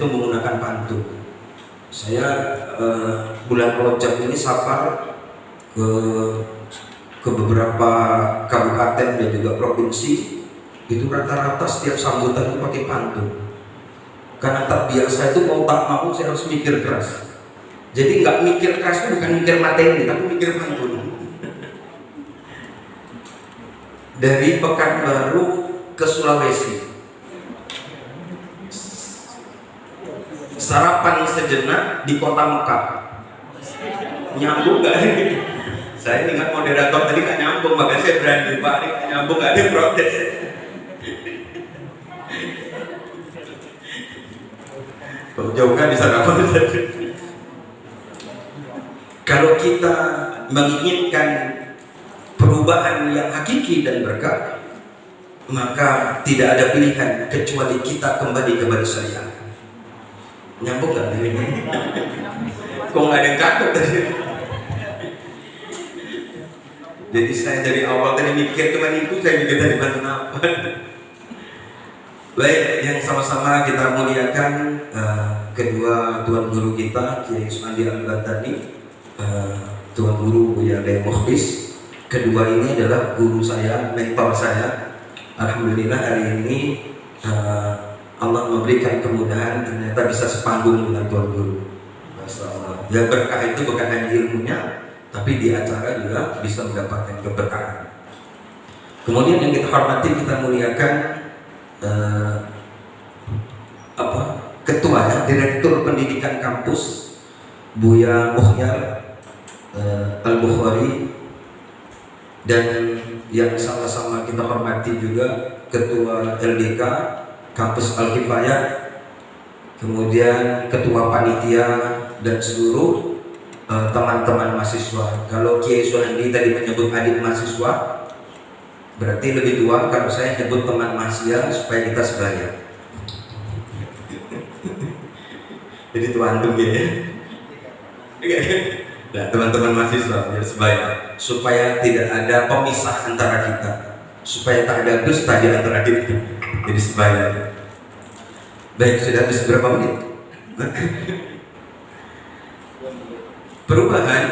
itu menggunakan pantun. Saya bulan Rajab ini safar ke beberapa kabupaten dan juga provinsi, itu rata-rata setiap sambutan itu pakai pantun. Karena terbiasa itu mau tak mau saya harus mikir keras. Jadi nggak mikir keras itu bukan mikir materi, tapi mikir pantun. Dari Pekanbaru ke Sulawesi, sarapan sejenak di kota Mekah. Nyambung nggak? Saya ingat moderator tadi nggak nyambung, makanya saya berani Pak, ini nggak nyambung, nggak ada yang protes. Kalau jauh kan bisa sarapan. Kalau kita menginginkan perubahan yang hakiki dan berkah, maka tidak ada pilihan kecuali kita kembali kepada syariat. Nyambung nggak ini? Kok nggak ada yang takut tadi? Jadi saya dari awal tadi mikir cuma itu, saya mikir tadi bantu apa? Baik, yang sama-sama kita muliakan kedua tuan guru kita, Kiai Usmandi Al-Bantani, tuan guru Buya Dai Mukhlis. Kedua ini adalah guru saya, mentor saya. Alhamdulillah hari ini Allah memberikan kemudahan, ternyata bisa sepanggung dengan tuan guru. Masyaallah. Ya, berkah itu bukan hanya ilmunya, tapi di acara juga bisa mendapatkan keberkahan. Kemudian yang kita hormati, kita muliakan ketua ya, Direktur Pendidikan Kampus Buya Muhyar Al-Bukhari, dan yang sama-sama kita hormati juga Ketua LDK Kampus Al-Kifayah, kemudian Ketua Panitia dan seluruh teman-teman mahasiswa. Kalau Kiai Suhandi tadi menyebut adik mahasiswa, berarti lebih tua. Kalau saya nyebut teman mahasiswa supaya kita sebaya. Jadi tuan tuh ya. Nah, teman-teman mahasiswa biar sebaya, supaya tidak ada pemisah antara kita, supaya tak ada dusta di antara kita. Jadi sebaya. Baik, sudah habis berapa menit? Perubahan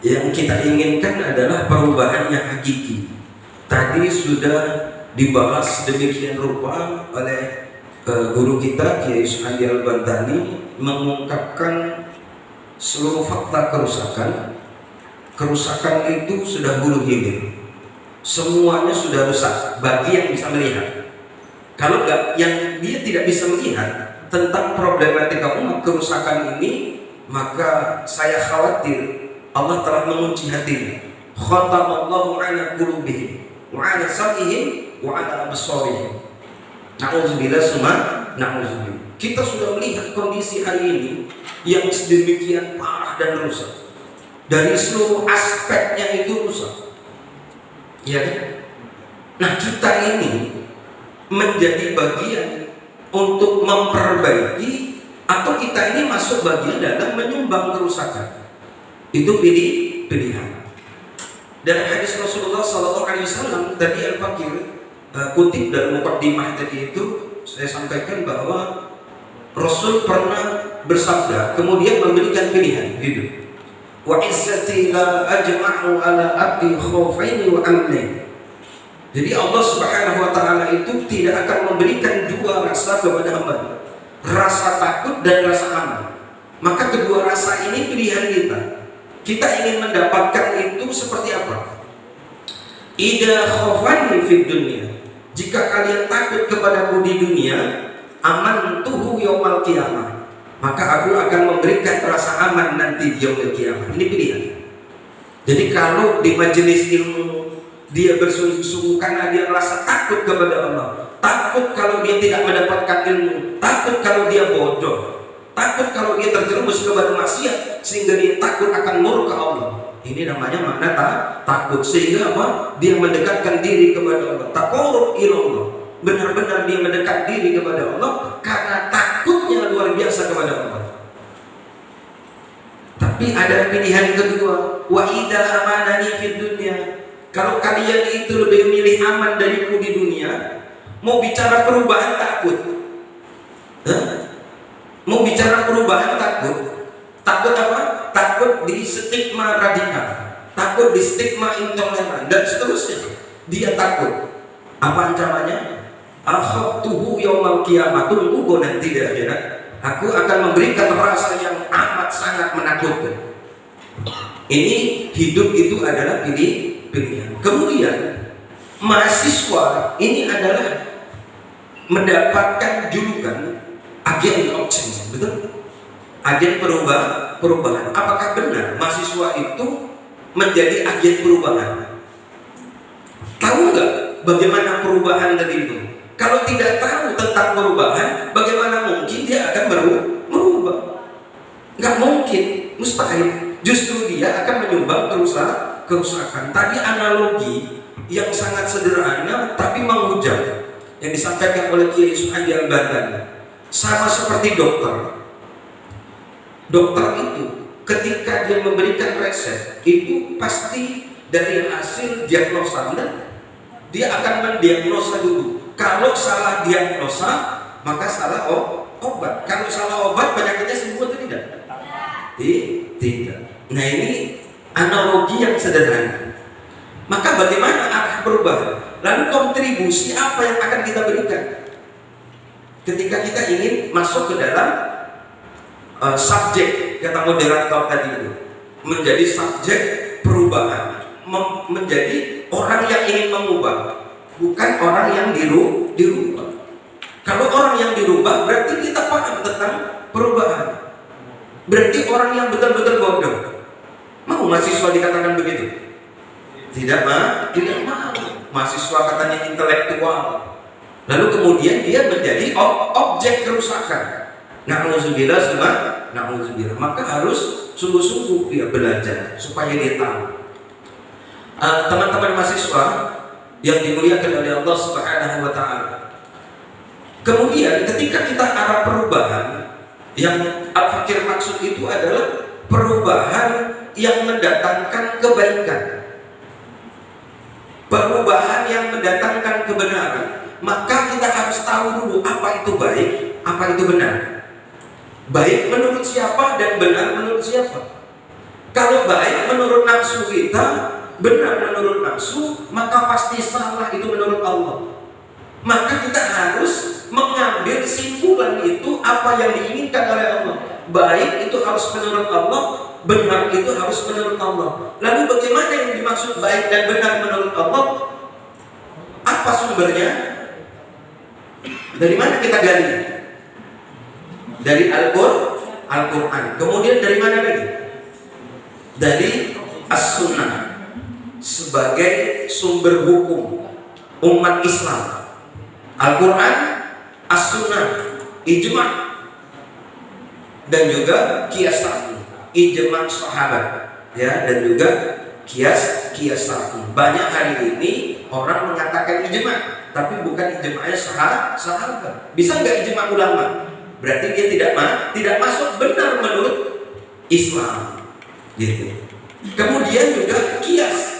yang kita inginkan adalah perubahan yang hakiki. Tadi sudah dibahas demikian rupa oleh guru kita Kiai Usmandi Al-Bantani, mengungkapkan seluruh fakta kerusakan. Kerusakan itu sudah bulu hilir, semuanya sudah rusak bagi yang bisa melihat. Kalau enggak, yang dia tidak bisa melihat tentang problematika umat kerusakan ini, maka saya khawatir Allah telah mengunci hatinya. Khatamallahu ala qulubihim wa ala sam'ihim wa ala absarihim. Na'udzubillah summa na'udzubillah. Kita sudah melihat kondisi hari ini yang sedemikian parah dan rusak. Dari seluruh aspeknya itu rusak. Ya kan? Nah, kita ini menjadi bagian untuk memperbaiki, atau kita ini masuk bagian dalam menyumbang kerusakan. Itu pilihan. Dari hadis Rasulullah SAW tadi Al-Fakir kutip dalam muqaddimah tadi itu, saya sampaikan bahwa Rasul pernah bersabda, kemudian memberikan pilihan hidup. Wa izzati la ajma'u ala abdi khawfaini wa amnain. Jadi Allah Subhanahu wa taala itu tidak akan memberikan dua rasa kepada hamba, rasa takut dan rasa aman. Maka kedua rasa ini pilihan kita. Kita ingin mendapatkan itu seperti apa? Idza khawfani fid dunya. Jika kalian takut kepadaku di dunia, amantuhu yaumal qiyamah, maka aku akan memberikan rasa aman nanti di yaumil qiyamah. Ini pilihan. Jadi kalau di majelis ilmu dia bersungguh-sungguh karena dia merasa takut kepada Allah, takut kalau dia tidak mendapatkan ilmu, takut kalau dia bodoh, takut kalau dia terjerumus kepada maksiat sehingga dia takut akan murka Allah. Ini namanya makna takut, sehingga apa? Dia mendekatkan diri kepada Allah. Taqarrub ilallah. Benar-benar dia mendekat diri kepada Allah karena takutnya luar biasa kepada Allah. Tapi ada pilihan kedua, wa idza amanani fid dunya. Kalau kalian itu lebih memilih aman dariku di dunia, mau bicara perubahan takut. Mau bicara perubahan takut. Takut apa? Takut di stigma radikal, takut di stigma intoleran dan seterusnya. Dia takut. Apa ancamannya? Akhaftuhu yaumal qiyamah. Tunggu nanti di akhirat, aku akan memberikan rasa yang amat sangat menakutkan. Ini hidup itu adalah pilihan. Kemudian mahasiswa ini adalah mendapatkan julukan agen change, betul? Agen perubahan. Apakah benar mahasiswa itu menjadi agen perubahan? Tahu nggak bagaimana perubahan tadi itu? Kalau tidak tahu tentang perubahan, bagaimana mungkin dia akan berubah? Nggak mungkin, mustahil. Justru dia akan menyumbang kerusakan. Tadi analogi yang sangat sederhana tapi menghujam yang disampaikan oleh Kiai Suhandi Al-Badani. Sama seperti dokter. Dokter itu ketika dia memberikan resep itu pasti dari hasil diagnosa, benar? Dia akan mendiagnosa dulu. Kalau salah diagnosa, maka salah obat. Kalau salah obat, penyakitnya sembuh atau tidak? Tidak. Nah, ini analogi yang sederhana. Maka bagaimana arah perubahan? Lalu kontribusi apa yang akan kita berikan ketika kita ingin masuk ke dalam subjek kata moderator tadi itu, menjadi subjek perubahan, menjadi orang yang ingin mengubah, bukan orang yang dirubah. Kalau orang yang dirubah berarti kita paham tentang perubahan. Berarti orang yang betul-betul bodoh. Mau mahasiswa dikatakan begitu? Tidak mau. Mahasiswa katanya intelektual. Lalu kemudian dia menjadi objek kerusakan. Na'udzubillah. Maka harus sungguh-sungguh dia belajar supaya dia tahu. Teman-teman mahasiswa yang dimuliakan oleh Allah Subhanahu wa taala. Kemudian ketika kita arah perubahan, yang Al-Fakir maksud itu adalah perubahan yang mendatangkan kebaikan, perubahan yang mendatangkan kebenaran. Maka kita harus tahu dulu apa itu baik, apa itu benar. Baik menurut siapa dan benar menurut siapa. Kalau baik menurut nafsu kita, benar menurut nafsu, maka pasti salah itu menurut Allah. Maka kita harus mengambil kesimpulan itu apa yang diinginkan oleh Allah. Baik itu harus menurut Allah, benar itu harus menurut Allah. Lalu bagaimana yang dimaksud baik dan benar menurut Allah? Apa sumbernya? Dari mana kita gali? Dari Al-Quran. Kemudian dari mana lagi? Dari As-Sunnah sebagai sumber hukum umat Islam. Al-Quran, As-Sunnah, ijma' dan juga qiyas sahih, ijma' sahabat, ya, dan juga qiyas sahih. Banyak hari ini orang mengatakan ijma', tapi bukan ijma'nya sahabat. Bisa nggak ijma' ulama? Berarti dia tidak masuk benar menurut Islam, gitu. Kemudian juga qiyas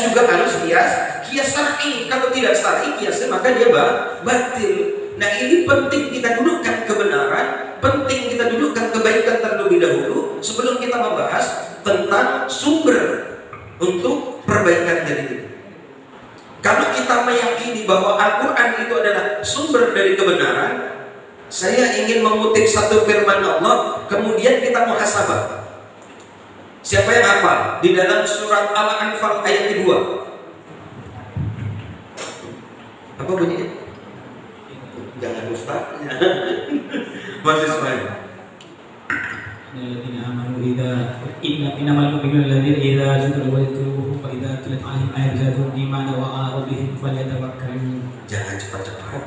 juga harus qiyas syar'i. Kalau tidak syar'i qiyasnya, maka dia batil. Nah, ini penting kita dudukkan kebenaran, penting kita dudukkan kebaikan terlebih dahulu sebelum kita membahas tentang sumber untuk perbaikan dari itu. Kalau kita meyakini bahwa Al-Quran itu adalah sumber dari kebenaran, saya ingin mengutip satu firman Allah, kemudian kita muhasabah. Siapa yang hafal? Di dalam surat Al-Anfal ayat kedua. Apa bunyinya? Jangan ustaznya. Masih semuanya. الذين آمنوا إنما المؤمنون الذين إذا ذكروا وجلت قلوبهم وإذا تليت عليهم آيات زادتهم إيمانا وعلى ربهم فليتوكلون. Jangan cepat-cepat.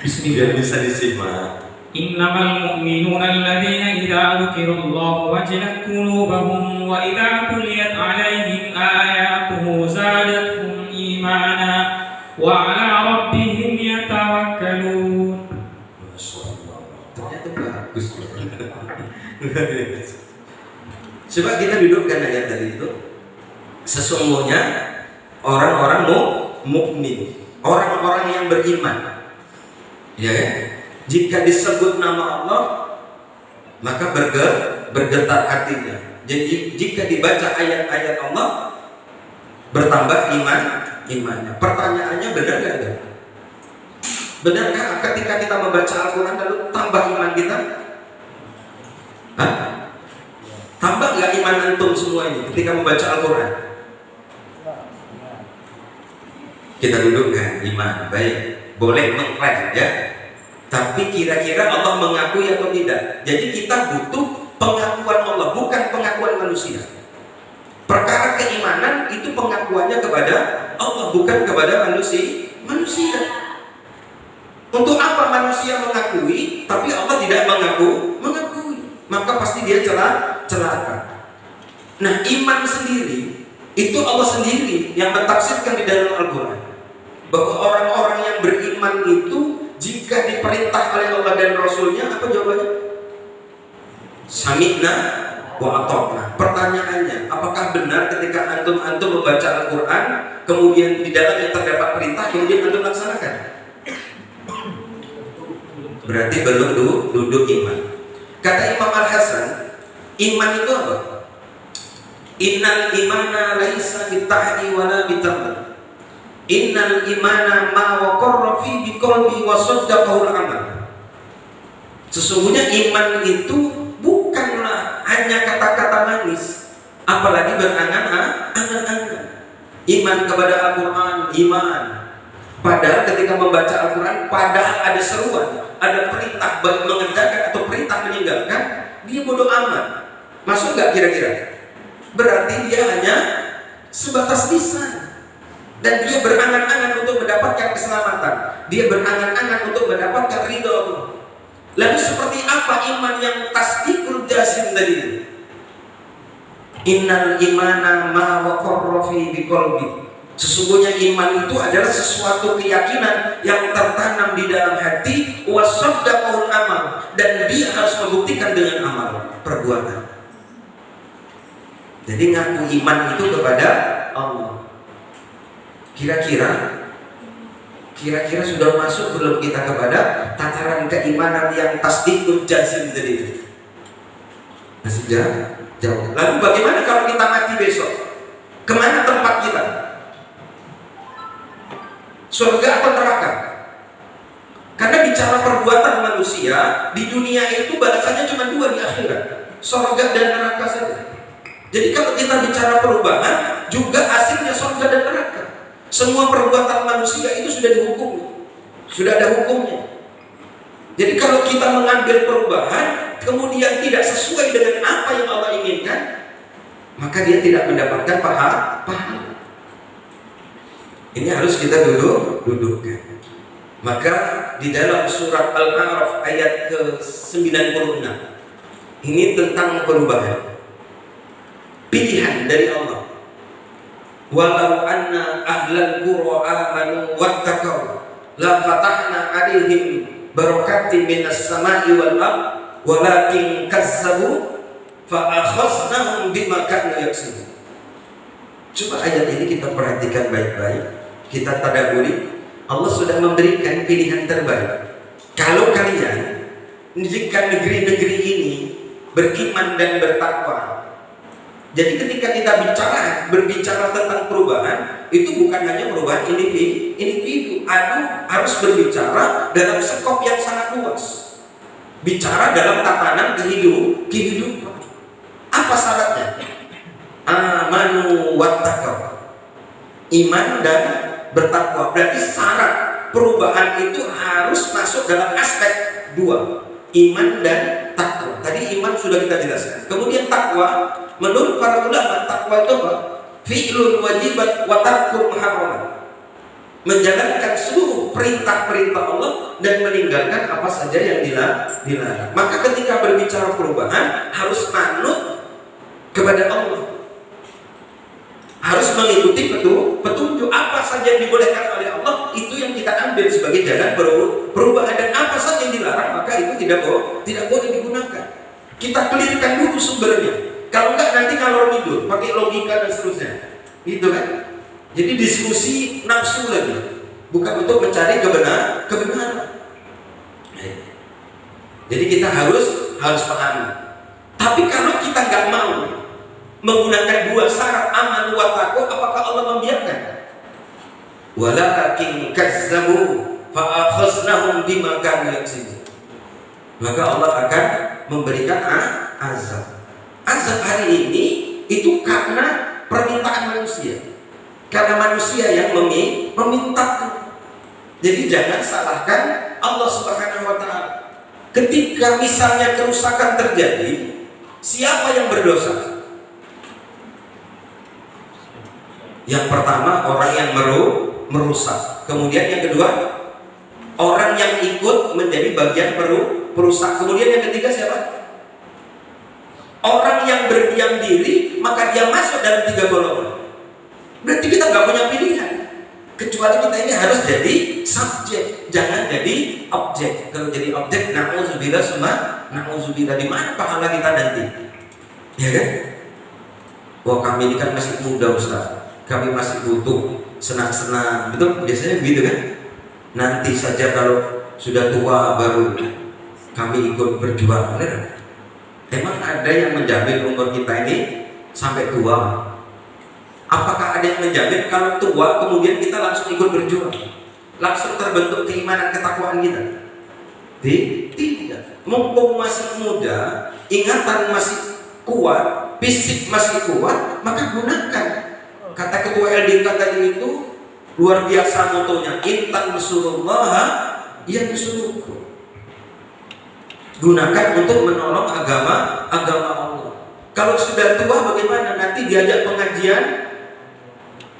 Bismillah. Biar bisa disimak. إنما المؤمنون الذين إذا ذكر الله وجلت قلوبهم وإذا تليت عليهم آياته زادتهم إيمانا وعلى ربهم يتوكلون. Ternyata bagus. Coba kita dudukkan ayat tadi itu. Sesungguhnya orang-orang mukmin, orang-orang yang beriman, ya, Jika disebut nama Allah, maka bergetar hatinya. Jadi jika dibaca ayat-ayat Allah, bertambah imannya. Pertanyaannya, benar nggak? Benarkah ketika kita membaca Al-Quran lalu tambah iman kita? Hah? Tambah nggak iman antum semua ini ketika membaca Al-Quran? Kita dudukkan iman, baik, boleh mengklaim ya. Tapi kira-kira Allah mengakui atau tidak? Jadi kita butuh pengakuan Allah, bukan pengakuan manusia. Perkara keimanan itu pengakuannya kepada Allah, bukan kepada manusia. Untuk apa manusia mengakui, tapi Allah tidak mengakui? Maka pasti dia celaka. Nah, iman sendiri itu Allah sendiri yang mentafsirkan di dalam Al-Quran, bahwa orang-orang yang beriman itu jika diperintah oleh Allah dan Rasulnya, apa jawabannya? Sami'na wa ata'na. Pertanyaannya, apakah benar ketika antum membaca Al-Quran, kemudian di dalamnya terdapat perintah, kemudian antum laksanakan? Berarti belum duduk iman. Kata Imam Al-Hasan, iman itu apa? Innal imana laisa bitahdi wala bitamd. Innal imana ma waqarra fi biqalbi wa saddaqahu al-amal. Sesungguhnya iman itu bukanlah hanya kata-kata manis, apalagi berangan-angan. Iman kepada Al-Quran, iman. Padahal ketika membaca Al-Quran, padahal ada seruan, ada perintah baik mengerjakan atau perintah meninggalkan, dia bodoh amat. Masuk nggak kira-kira? Berarti dia hanya sebatas lisan. Dan dia berangan-angan untuk mendapatkan keselamatan. Dia berangan-angan untuk mendapatkan ridho Allah. Lalu seperti apa iman yang tasdikul jazim tadi? Innal imana ma waqarra fi biqalbi. Sesungguhnya iman itu adalah sesuatu keyakinan yang tertanam di dalam hati, wasaddaqul amal, dan dia harus membuktikan dengan amal, perbuatan. Jadi ngaku iman itu kepada Allah. Kira-kira sudah masuk belum kita kepada tataran keimanan yang tasdikul jazim tadi? Masih jauh. Lalu bagaimana kalau kita mati besok? Kemana tempat kita? Surga atau neraka? Karena bicara perbuatan manusia di dunia itu balasannya cuma dua di akhirat, surga dan neraka saja. Jadi kalau kita bicara perubahan, juga hasilnya surga dan neraka. Semua perbuatan manusia itu sudah dihukum, sudah ada hukumnya. Jadi kalau kita mengambil perubahan kemudian tidak sesuai dengan apa yang Allah inginkan, maka dia tidak mendapatkan pahala. Ini harus kita dudukkan. Maka di dalam surat Al-A'raf ayat ke-96 ini tentang perubahan, pilihan dari Allah. Walau anna ahlal qura amanu wattaqau la fatahna alaihim barakatin minas sama'i wal ard walakin kazzabu fa akhadnahum bima kanu yaksibun. Coba ayat ini kita perhatikan baik-baik, kita tadabburi. Allah sudah memberikan pilihan terbaik. Kalau kalian jika negeri-negeri ini beriman dan bertakwa. Jadi ketika kita berbicara tentang perubahan, itu bukan hanya perubahan individu, harus berbicara dalam skop yang sangat luas. Bicara dalam tatanan kehidupan. Apa syaratnya? Amanu wattaqau. Iman dan bertakwa. Berarti syarat perubahan itu harus masuk dalam aspek dua, iman dan takwa. Tadi iman sudah kita jelaskan. Kemudian takwa, menurut para ulama, takwa itu apa? Fi'lun wajibat wa tarkul muharramat. Menjalankan seluruh perintah-perintah Allah dan meninggalkan apa saja yang dilarang. Maka ketika berbicara perubahan harus manut kepada Allah. Harus mengikuti petunjuk apa saja yang dibolehkan oleh Allah, itu yang kita ambil sebagai jalan perubahan, dan apa saja yang dilarang maka itu tidak boleh digunakan. Kita clearkan dulu sumbernya. Kalau enggak nanti ngalor ngidul, pakai logika dan seterusnya. Gitu kan? Jadi diskusi nafsu lagi, bukan untuk mencari kebenaran. Jadi kita harus pahami. Tapi kalau kita nggak mau menggunakan dua syarat aman wa taqwa, apakah Allah membiarkan? Walakin kazzabu fa akhaznahum bima kanu yaksibun. Maka Allah akan memberikan azab. Azab hari ini itu karena permintaan manusia. Karena manusia yang meminta. Jadi jangan salahkan Allah Subhanahu wa taala. Ketika misalnya kerusakan terjadi, siapa yang berdosa? Yang pertama orang yang merusak. Kemudian yang kedua orang yang ikut menjadi bagian perusak. Kemudian yang ketiga siapa? Orang yang berdiam diri, maka dia masuk dalam 3 golongan. Berarti kita nggak punya pilihan, kecuali kita ini harus jadi subjek, jangan jadi objek. Kalau jadi objek, na'udzubillah semua, na'udzubillah, di mana pahala kita nanti? Ya kan? Wah, kami ini kan masih muda Ustaz, kami masih butuh senang-senang, betul? Biasanya begitu kan? Nanti saja kalau sudah tua baru kami ikut berjuang, benar? Emang ada yang menjamin umur kita ini sampai tua? Apakah ada yang menjamin kalau tua kemudian kita langsung ikut berjuang, langsung terbentuk keimanan ketakwaan kita? Tidak. Mumpung masih muda, ingatan masih kuat, fisik masih kuat, maka gunakan. Kata ketua LDK tadi itu luar biasa motonya, intan Rasulullah yang disuruhku. Gunakan untuk menolong agama Allah. Kalau sudah tua bagaimana? Nanti diajak pengajian,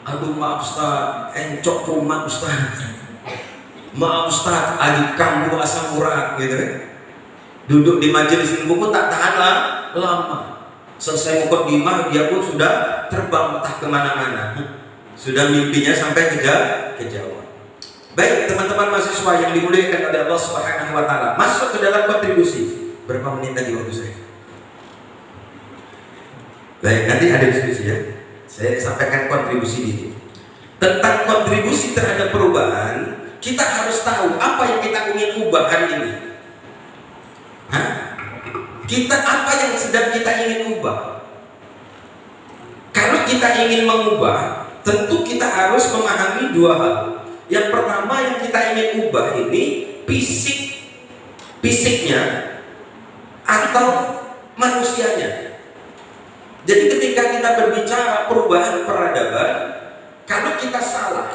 aduh maaf Ustaz, encok kumat Ustaz, maaf Ustaz, adik kambuh asam urat, gitu kan? Duduk di majelis ilmu pun tak tahan lama. Selesai mukadimah dia pun sudah terbang entah kemana-mana. Sudah mimpinya sampai ke Jawa. Baik teman-teman mahasiswa yang dimuliakan oleh Allah Subhanahu wa taala, masuk ke dalam kontribusi. Berapa menit tadi waktu saya? Baik, nanti ada diskusi ya. Saya sampaikan kontribusi ini. Tentang kontribusi terhadap perubahan, kita harus tahu apa yang kita ingin ubah hari ini. Apa yang sedang kita ingin ubah? Kalau kita ingin mengubah, tentu kita harus memahami 2 hal. Yang pertama yang kita ingin ubah ini fisiknya atau manusianya. Jadi ketika kita berbicara perubahan peradaban, kalau kita salah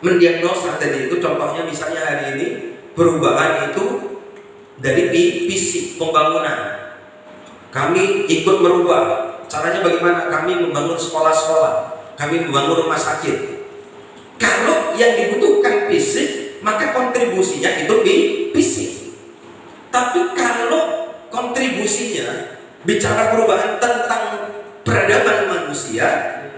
mendiagnosa tadi itu, contohnya misalnya hari ini perubahan itu dari fisik pembangunan. Kami ikut merubah. Caranya bagaimana? Kami membangun sekolah-sekolah, kami membangun rumah sakit. Kalau yang dibutuhkan fisik, maka kontribusinya itu fisik. Tapi kalau kontribusinya bicara perubahan tentang peradaban manusia,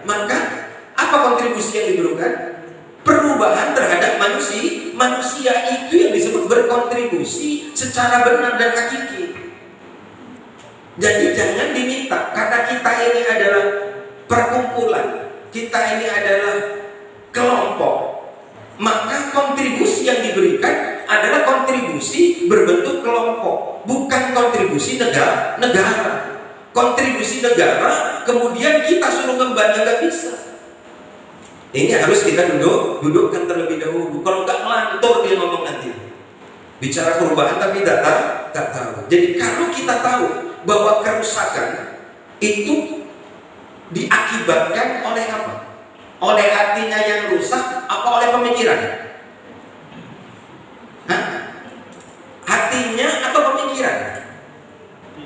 maka apa kontribusi yang diberikan? Perubahan terhadap manusia itu yang disebut berkontribusi secara benar dan hakiki. Jadi jangan diminta, karena kita ini adalah perkumpulan, kita ini adalah kelompok, maka kontribusi yang diberikan adalah kontribusi berbentuk kelompok, bukan kontribusi negara. Kontribusi negara kemudian kita suruh kembali, nggak bisa. Ini harus kita dudukkan terlebih dahulu. Kalau nggak melantur dia ngomong nanti bicara perubahan tapi tak tahu. Jadi kalau kita tahu bahwa kerusakan itu diakibatkan oleh apa? Oleh hatinya yang rusak, apa oleh pemikiran? Hatinya atau pemikiran?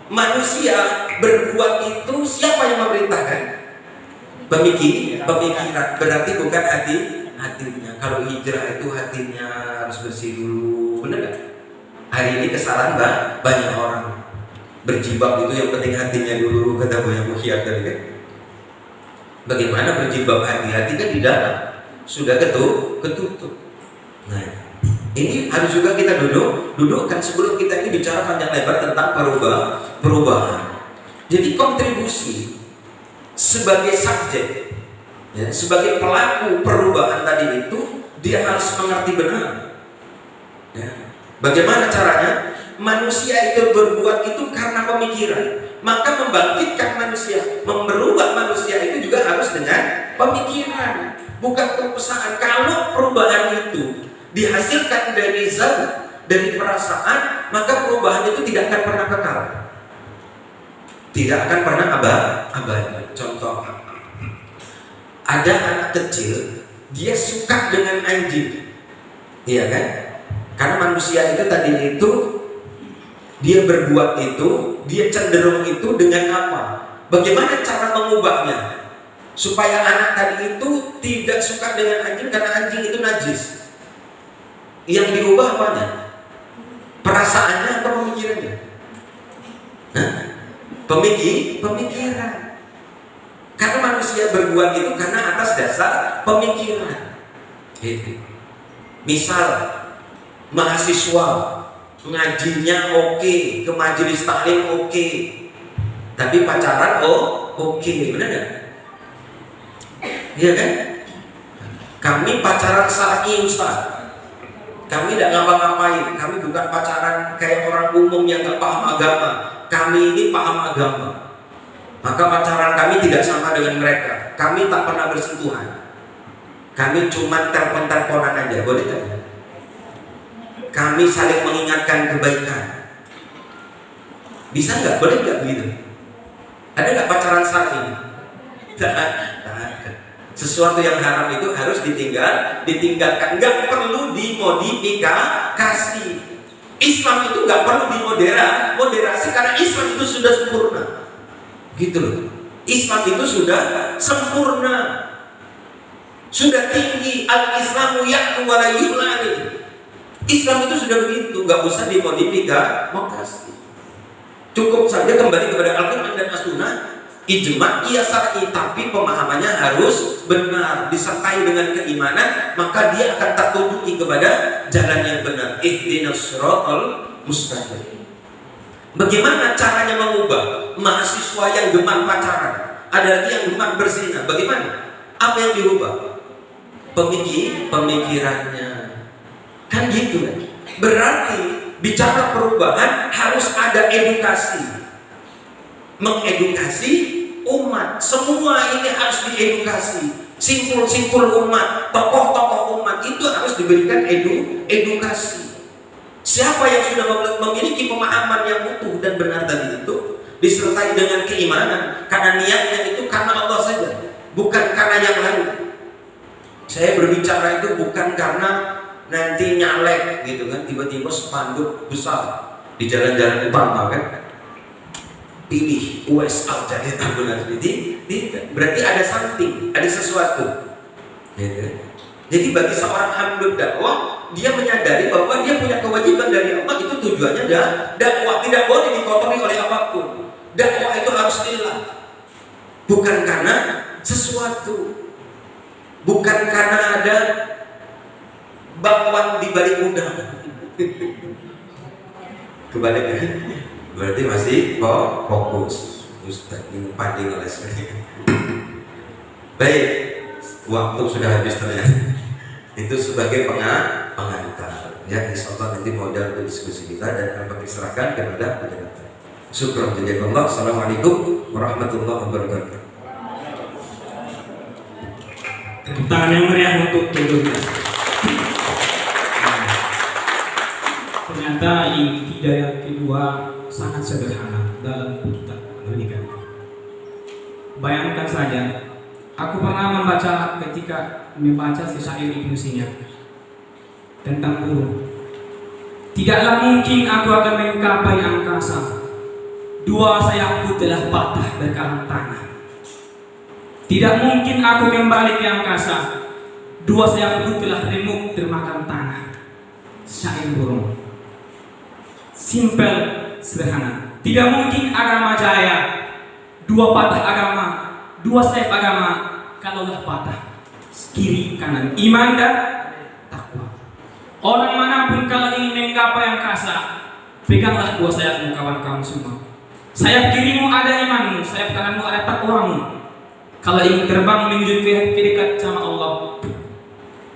Manusia berbuat itu siapa yang memerintahkan? Pemikiran. Berarti bukan hatinya. Kalau hijrah itu hatinya harus bersih dulu, benar gak? Hari ini kesalahan banyak orang. Berjilbab itu yang penting hatinya dulu, kata Buya Muhyad tadi kan. Bagaimana berjilbab hati? Hati kan di dalam, sudah ketutup. Nah, ini harus juga kita dudukkan sebelum kita ini bicara panjang lebar tentang perubahan. Jadi kontribusi sebagai subjek, ya, sebagai pelaku perubahan tadi itu dia harus mengerti benar. Ya. Bagaimana caranya? manusia itu berbuat itu karena pemikiran. Maka membangkitkan manusia, merubah manusia itu juga harus dengan pemikiran, bukan kepesaan. Kalau perubahan itu dihasilkan dari zat, dari perasaan, maka perubahan itu tidak akan pernah kekal, tidak akan pernah abadi. Contoh, ada anak kecil, dia suka dengan anjing, iya kan? Karena manusia itu tadi itu, dia berbuat itu, dia cenderung itu dengan apa? Bagaimana cara mengubahnya supaya anak tadi itu tidak suka dengan anjing, karena anjing itu najis? Yang diubah apanya? Perasaannya atau pemikirannya? Pemikiran. Karena manusia berbuat itu karena atas dasar pemikiran. Gitu. Misal mahasiswa ngajinya oke, ke majelis taklim oke, tapi pacaran oke, benar nggak? Iya kan? Kami pacaran syar'i Ustaz. Kami tidak ngapa-ngapain, kami bukan pacaran kayak orang umum yang nggak paham agama. Kami ini paham agama. Maka pacaran kami tidak sama dengan mereka. Kami tak pernah bersentuhan. Kami cuma telepon-teleponan aja, boleh tidak? Kami saling mengingatkan kebaikan. Bisa nggak? Boleh nggak begitu? Ada nggak pacaran syar'i? Tak ada. Sesuatu yang haram itu harus ditinggalkan. Nggak perlu dimodifikasi. Islam itu nggak perlu moderasi karena Islam itu sudah sempurna. Gitu loh. Islam itu sudah sempurna, sudah tinggi. Al-Islamu ya'lu wa la yu'lani. Islam itu sudah begitu, nggak usah dimodifikasi. Cukup saja kembali kepada Al-Quran dan As-Sunnah. Ijma iya syar'i, tapi pemahamannya harus benar, disertai dengan keimanan, maka dia akan tertunjuki kepada jalan yang benar. Ihdinas shiratal mustaqim. Bagaimana caranya mengubah mahasiswa yang gemar pacaran? Ada lagi yang gemar berzina. Bagaimana? Apa yang dirubah? Pemikirannya. Kan gitu kan? Berarti bicara perubahan harus ada edukasi. Mengedukasi umat, semua ini harus diedukasi. Simpul-simpul umat, tokoh-tokoh umat itu harus diberikan edukasi. Siapa yang sudah memiliki pemahaman yang utuh dan benar tadi itu, disertai dengan keimanan, karena niatnya itu karena Allah saja, bukan karena yang lain. Saya berbicara itu bukan karena nanti nyalek gitu kan, tiba-tiba spanduk besar di jalan-jalan utama kan, pilih US Al jadi benar. Berarti ada something, ada sesuatu. Jadi bagi seorang hamba dakwah, dia menyadari bahwa dia punya kewajiban dari Allah. Itu tujuannya dakwah, tidak boleh dikotori oleh apapun. Dakwah itu harus lillah, bukan karena sesuatu, bukan karena ada bakwan di balik udang. Kebaliknya. Berarti masih fokus. Ustaz ini panding oleh saya. Baik, waktu sudah habis ternyata. Itu sebagai pengantar. Ya, insyaallah nanti modal untuk diskusi kita dan akan diserahkan kepada moderator. Syukran jazakallah. Assalamualaikum warahmatullahi wabarakatuh. Tepuk tangan yang meriah untuk tentunya. Ternyata inti dari yang kedua sangat sederhana dalam kitab pendidikan. Bayangkan saja, aku pernah membaca syair Ibnu Sina tentang burung. Tidaklah mungkin aku akan menggapai angkasa, dua sayapku telah patah berkalang tanah. Tidak mungkin aku kembali ke angkasa, dua sayapku telah remuk termakan tanah. Syair burung. Simpel, sederhana. Tidak mungkin agama jaya, dua patah agama, dua sayap agama, kalaulah patah kiri kanan, iman dan takwa. Orang manapun kalau ingin menggapai angkasa, peganglah dua sayapmu kawan kamu semua. Sayap kirimu ada imanmu, sayap kananmu ada takwamu. Kalau ingin terbang menuju ke dekat sama Allah,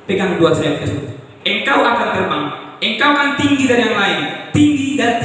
pegang dua sayap tersebut. Engkau akan terbang, engkau akan tinggi dari yang lain, tinggi dari